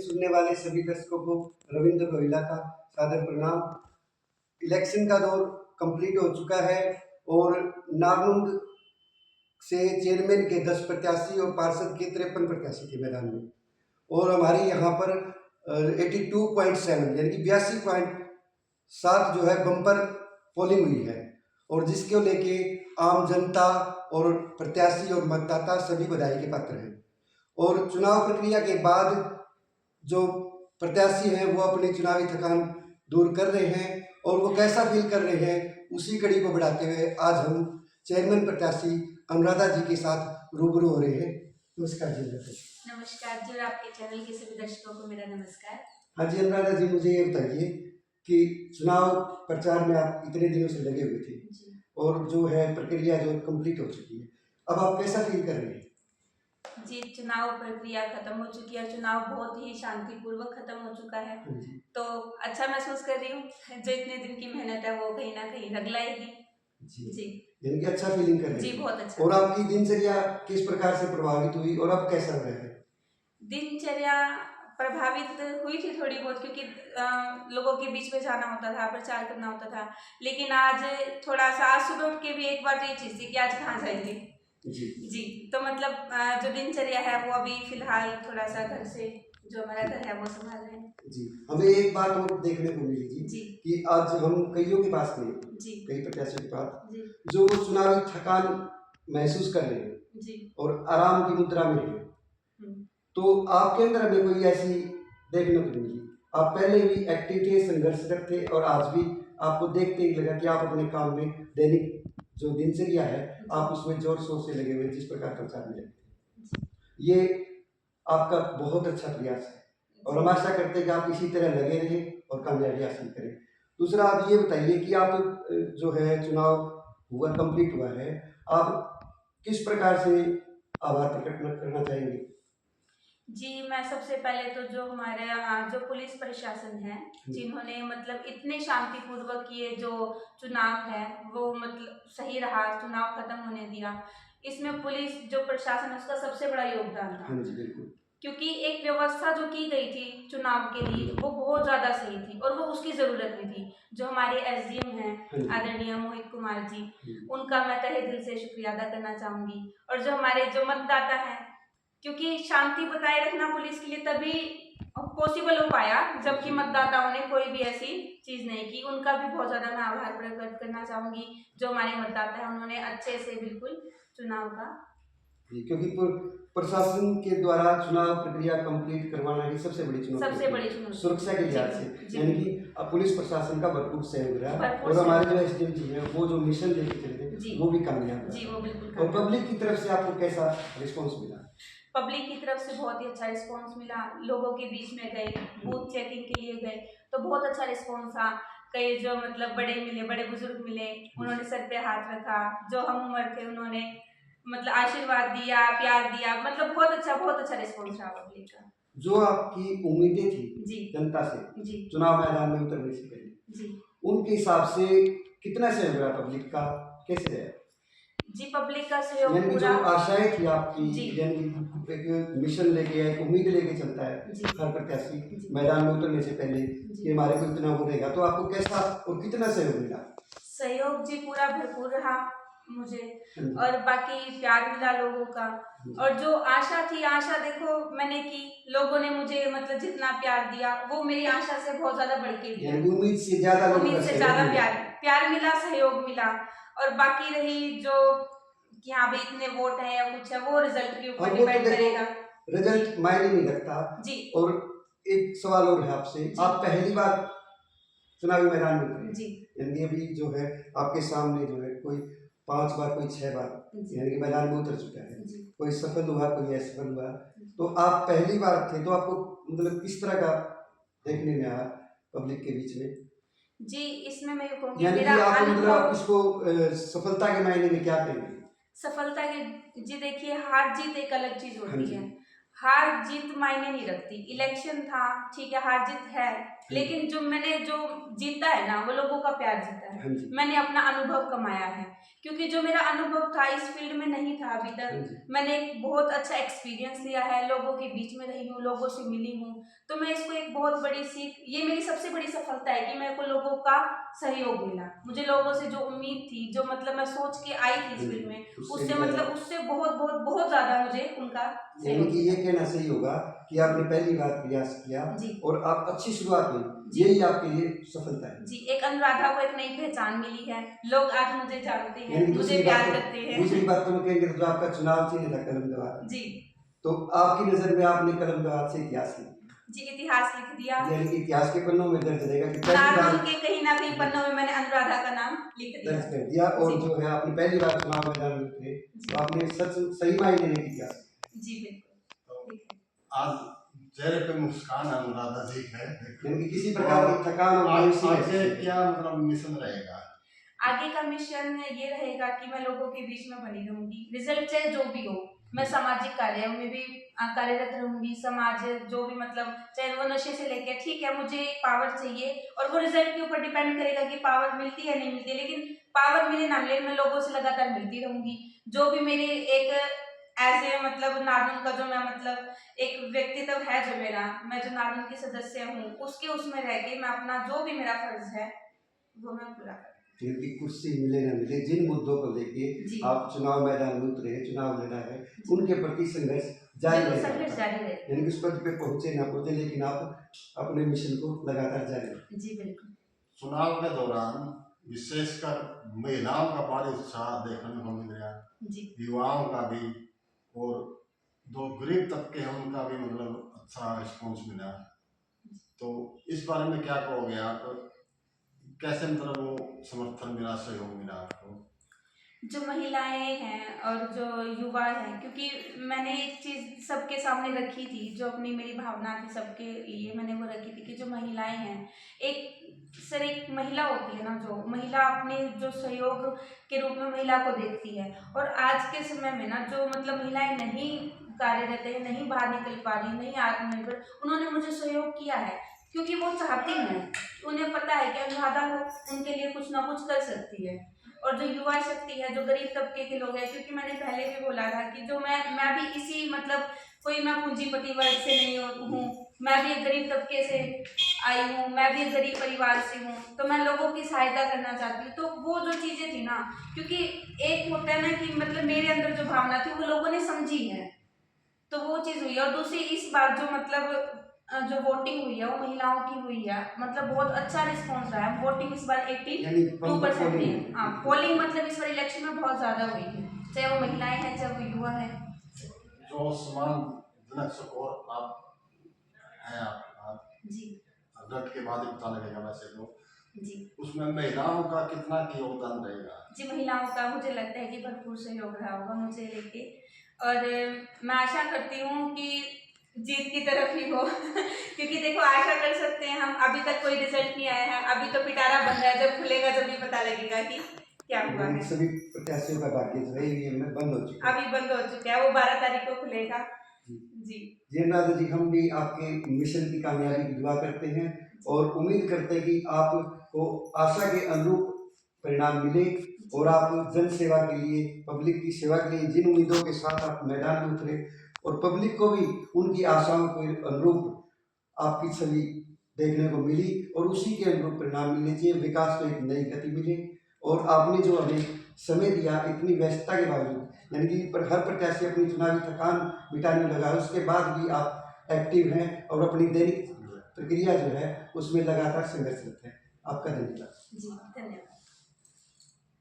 सुनने वाले सभी दर्शकों को रविंद्र रोहिला का सादर प्रणाम। इलेक्शन का दौर कंप्लीट हो चुका है और नारनूंद से चेयरमैन के 10 प्रत्याशी और पार्षद के 53 प्रत्याशी थे मैदान में, और हमारी यहाँ पर 82.7 यानी कि 82.7 जो है बम्पर पोलिंग हुई है, और जिसको लेके आम जनता और प्रत्याशी और मतदाता सभी बधाई के पात्र हैं। और चुनाव प्रक्रिया के बाद जो प्रत्याशी हैं वो अपनी चुनावी थकान दूर कर रहे हैं, और वो कैसा फील कर रहे हैं उसी कड़ी को बढ़ाते हुए आज हम चेयरमैन प्रत्याशी अनुराधा जी के साथ रूबरू हो रहे हैं। नमस्कार जी। नमस्कार जी, और आपके चैनल के सभी दर्शकों को मेरा नमस्कार। हाँ जी अनुराधा जी, मुझे ये बताइए कि चुनाव प्रचार में आप इतने दिनों से लगे हुए थे और जो है प्रक्रिया जो कंप्लीट हो चुकी है, अब आप कैसा फील कर रहे हैं? जी, चुनाव प्रक्रिया खत्म हो चुकी है, चुनाव बहुत ही शांतिपूर्वक खत्म हो चुका है, तो अच्छा महसूस कर रही हूँ। जो इतने दिन की मेहनत है वो कहीं ना कहीं रंग लाएगी। जी यानी कि अच्छा फीलिंग कर रहे हैं? जी, बहुत अच्छा। और आपकी दिनचर्या किस प्रकार से प्रभावित हुई और अब कैसा रहा है? दिनचर्या प्रभावित हुई थी थोड़ी बहुत, क्योंकि लोगों के बीच में जाना होता था, प्रचार करना होता था, लेकिन आज थोड़ा सा आज सुबह उठ के भी एक बार तो ये चीज़ थी कि आज कहाँ जाएंगे। जी, तो मतलब जो दिनचर्या है वो अभी फिलहाल थोड़ा सा घर से जो हमारा घर है वो संभाल रहे हैं। जी, हमें एक बात और देखने को मिली जी कि आज हम कईयों के पास गए, कई प्रत्याशियों के पास जो वो चुनावी थकान महसूस कर रहे हैं और आराम की मुद्रा में है, तो आपके अंदर हमें कोई ऐसी देखने को मिली? आप पहले भी एक्टिव थे, संघर्षरत थे, और आज भी आपको देखते ही लगा कि आप अपने काम में दैनिक जो दिनचर्या है आप उसमें जोर शोर से लगे हुए जिस प्रकार प्रचार में लगे। ये आपका बहुत अच्छा प्रयास है और हम आशा करते हैं कि आप इसी तरह लगे रहें और कामयाबी हासिल करें। दूसरा आप ये बताइए कि आप जो है चुनाव हुआ कंप्लीट हुआ है, आप किस प्रकार से आभार प्रकट करना चाहेंगे? जी, मैं सबसे पहले तो जो हमारे जो पुलिस प्रशासन है, जिन्होंने मतलब इतने शांतिपूर्वक ये जो चुनाव है वो मतलब सही रहा, चुनाव खत्म होने दिया, इसमें पुलिस जो प्रशासन है उसका सबसे बड़ा योगदान था। हाँ जी, बिल्कुल। क्योंकि एक व्यवस्था जो की गई थी चुनाव के लिए वो बहुत ज़्यादा सही थी और वो उसकी ज़रूरत भी थी। जो हमारे एसडीएम हैं आदरणीय मोहित कुमार जी, उनका मैं तहे दिल से शुक्रिया अदा करना चाहूँगी। और जो हमारे जो मतदाता हैं, क्योंकि शांति बताए रखना पुलिस के लिए तभी पॉसिबल हो पाया जबकि मतदाताओं ने कोई भी ऐसी चीज़ नहीं की, उनका भी बहुत ज़्यादा मैं आभार प्रकट करना चाहूँगी। जो हमारे मतदाता हैं उन्होंने अच्छे से बिल्कुल चुनाव का, क्योंकि प्रशासन के द्वारा चुनाव प्रक्रिया कंप्लीट करवाना ही सबसे बड़ी चुनौती सुरक्षा के लिहाज से, यानी कि पुलिस प्रशासन का भरपूर सहयोग रहा और हमारे जो एसडीएम जी हैं वो जो मिशन लेके चले थे वो भी कामयाब रहा। और पब्लिक की तरफ से आपको कैसा रिस्पॉन्स मिला? पब्लिक की तरफ से बहुत ही अच्छा रिस्पॉन्स मिला। लोगों के बीच में गए, बूथ चेकिंग के लिए गए तो बहुत अच्छा रिस्पॉन्स था। कई जो मतलब बड़े मिले, बड़े बुजुर्ग मिले, उन्होंने सर पे हाथ रखा, जो हम उम्र थे उन्होंने मतलब आशीर्वाद दिया, प्यार दिया, मतलब बहुत अच्छा रिस्पॉन्स रहा पब्लिक का। जो आपकी उम्मीदें थी जनता से चुनाव मैदान में उतरने से पहले, उनके हिसाब से कितना सहयोग रहा पब्लिक का, कैसे रहा? जी, पब्लिक का सहयोग पूरा, जो आशाएं थी आपकी, यानी एक मिशन लेके एक उम्मीद लेके चलता है हर प्रत्याशी मैदान में उतरने से पहले कि हमारे को इतना हो रहेगा, तो आपको कैसा और कितना सहयोग मिला? सहयोग जी पूरा भरपूर रहा मुझे, और बाकी प्यार मिला लोगों का, और जो आशा थी, आशा देखो मैंने की, लोगों ने मुझे मतलब जितना प्यार दिया वो मेरी आशा से बहुत ज्यादा बढ़ के दिया। उम्मीद से ज्यादा प्यार मिला, सहयोग मिला। और बाकी रही जो कि हाँ भाई इतने वोट है या कुछ है, वो रिजल्ट के ऊपर डिपेंड करेगा। रिजल्ट मायने नहीं रखता जी। और एक सवाल और है आपसे, आप पहली बार चुनावी मैदान में उतरे, यानी अभी जो है आपके सामने जो है कोई 5 बार, कोई 6 बार यानी कि मैदान में उतर चुका है, कोई सफल हुआ, कोई असफल हुआ, तो आप पहली बार थे, तो आपको मतलब किस तरह का देखने में आया पब्लिक के बीच में? जी, इसमें मैं ये कहूँगी यानी कि आप मतलब इसको सफलता के मायने में क्या कहेंगे? सफलता के जी देखिए, हार जीत एक अलग चीज होती है। हार जीत मायने नहीं रखती। इलेक्शन था, ठीक है, हार जीत है, लेकिन जो मैंने जो जीता है ना, वो लोगों का प्यार जीता है। मैंने अपना अनुभव कमाया है, क्योंकि जो मेरा अनुभव था इस फील्ड में नहीं था अभी तक। मैंने एक बहुत अच्छा एक्सपीरियंस लिया है, लोगों के बीच में रही हूँ, लोगों से मिली हूँ, तो मैं इसको एक बहुत बड़ी सीख, ये मेरी सबसे बड़ी सफलता है कि मेरे को लोगों का सहयोग मिला। मुझे लोगों से जो उम्मीद थी, जो मतलब मैं सोच के आई थी इस फील्ड में, उससे मतलब उससे बहुत बहुत बहुत ज्यादा मुझे उनका यानी कि ये कहना सही होगा कि आपने पहली बार प्रयास किया और आप अच्छी शुरुआत हुई, यही आपके लिए सफलता है। जी, एक अनुराधा को एक नई पहचान मिली है, लोग आज मुझे जानते हैं, मुझे प्यार करते हैं। दूसरी बात तो मैं कहेंगे तो जो आपका चुनाव चिन्ह था कलम दवात जी, तो आपकी नजर में आपने कलम दवात से इतिहास लिख दिया जी, इतिहास लिख दिया, यानी कि इतिहास के पन्नों में दर्ज रहेगा कि नाम के कहीं ना कहीं पन्नों में मैंने अनुराधा का नाम लिख दिया, दर्ज कर दिया। और जो है आपने पहली बार चुनाव मैदान में थे तो आपने सच सही मायने में किया। जी बिल्कुल। आज चेहरे पे मुस्कान अनुराधा जी है, यानी कि किसी प्रकार की थकान और मायूसी आगे क्या मतलब मिशन रहेगा? आगे का मिशन ये रहेगा कि मैं लोगों के बीच में बनी रहूंगी, रिजल्ट चाहे जो भी हो, मैं सामाजिक कार्यों में भी कार्यरत रहूंगी। समाज जो भी मतलब चाहे वो नशे से लेके, ठीक है, मुझे पावर चाहिए और वो रिजल्ट के ऊपर डिपेंड करेगा कि पावर मिलती है नहीं मिलती, लेकिन पावर मिले ना मिले मैं लोगों से लगातार मिलती रहूंगी। जो भी मेरे एक ऐसे मतलब नार्नूल का जो मैं मतलब एक व्यक्तित्व है जो मेरा, मैं जो नार्नूल की सदस्य हूँ, उसके उसमें रह के मैं अपना जो भी मेरा फर्ज है वो मैं पूरा करूँ। जिनकी कुर्सी मिले न मिले, जिन मुद्दों को लेके आप चुनाव मैदान में उतरे, चुनाव लड़ा है, उनके प्रति संघर्ष जारी रहे, यानी उस पद पे पहुंचे ना पहुंचे, लेकिन आप अपने मिशन को लगातार जारी रखें। जी बिल्कुल। चुनाव के दौरान विशेषकर महिलाओं का भारी उत्साह देखने को मिल रहा है, युवाओं का भी, और जो गरीब तबके हैं उनका भी मतलब अच्छा रिस्पॉन्स मिला। तो इस बारे में क्या कहोगे आप, कैसे मतलब वो समर्थन मिला, सहयोग मिला आपको? जो महिलाएं हैं और जो युवा हैं, क्योंकि मैंने एक चीज़ सबके सामने रखी थी, जो अपनी मेरी भावना थी सबके लिए मैंने वो रखी थी कि जो महिलाएं हैं, एक महिला होती है ना, जो महिला अपने जो सहयोग के रूप में महिला को देखती है, और आज के समय में ना जो मतलब महिलाएं नहीं कार्यरत है, नहीं बाहर निकल पा रही, नहीं आत्मनिर्भर, उन्होंने मुझे सहयोग किया है, क्योंकि वो चाहती हैं, उन्हें पता है कि अनुराधा उनके लिए कुछ ना कुछ कर सकती है। और जो युवा शक्ति है, जो गरीब तबके के लोग हैं, क्योंकि मैंने पहले भी बोला था कि जो मैं भी इसी मतलब कोई मैं पूंजीपति वर्ग से नहीं हूँ, मैं भी एक गरीब तबके से आई हूँ, मैं भी एक गरीब परिवार से हूँ, तो मैं लोगों की सहायता करना चाहती हूँ। तो वो जो चीज़ें थी ना, क्योंकि एक होता है ना कि मतलब मेरे अंदर जो भावना थी वो लोगों ने समझी है, तो वो चीज़ हुई। और दूसरी इस बार जो मतलब जो वोटिंग हुई है वो महिलाओं की हुई है, मतलब बहुत अच्छा रिस्पॉन्स रहा है। वोटिंग इस बार 82% हुई है। हाँ, पोलिंग मतलब इस बार इलेक्शन में बहुत ज़्यादा हुई है, चाहे वो महिलाएं हैं चाहे वो युवा है। जो सम्मानजनक स्कोर आप हैं, आप जी रिजल्ट के बाद ही पता लगेगा वैसे तो, जी, उसमें महिलाओं का कितना योगदान रहेगा? जी, महिलाओं का मुझे लगता है कि भरपूर सहयोग रहा होगा मुझे लेके, और मैं आशा करती हूँ कि जीत की तरफ ही हो क्योंकि देखो, आशा कर सकते हैं हम, अभी तक कोई रिजल्ट नहीं आया है, अभी तो पिटारा बन रहा है, जब खुलेगा जब भी पता लगेगा कि क्या हुआ है। सभी प्रत्याशियों का भाग्य जो है ईवीएम में बंद हो चुका है, अभी बंद हो चुका है, वो 12 तारीख को खुलेगा। जी अनुराधा जी, हम भी आपके मिशन की कामयाबी की दुआ करते हैं और उम्मीद करते हैं कि आपको आशा के अनुरूप परिणाम मिले और आप जन सेवा के लिए, पब्लिक की सेवा के लिए जिन उम्मीदों के साथ आप मैदान में उतरे, और पब्लिक को भी उनकी आशाओं के अनुरूप आपकी छवि देखने को मिली और उसी के अनुरूप परिणाम मिलने चाहिए, विकास को एक नई गति मिले। और आपने जो हमें समय दिया इतनी व्यस्तता के बावजूद, यानी कि हर प्रत्याशी अपनी चुनावी थकान मिटाने लगा, उसके बाद भी आप एक्टिव हैं और अपनी दैनिक प्रक्रिया जो है उसमें लगातार संघर्षरत है। आपका धन्यवाद। जी, धन्यवाद।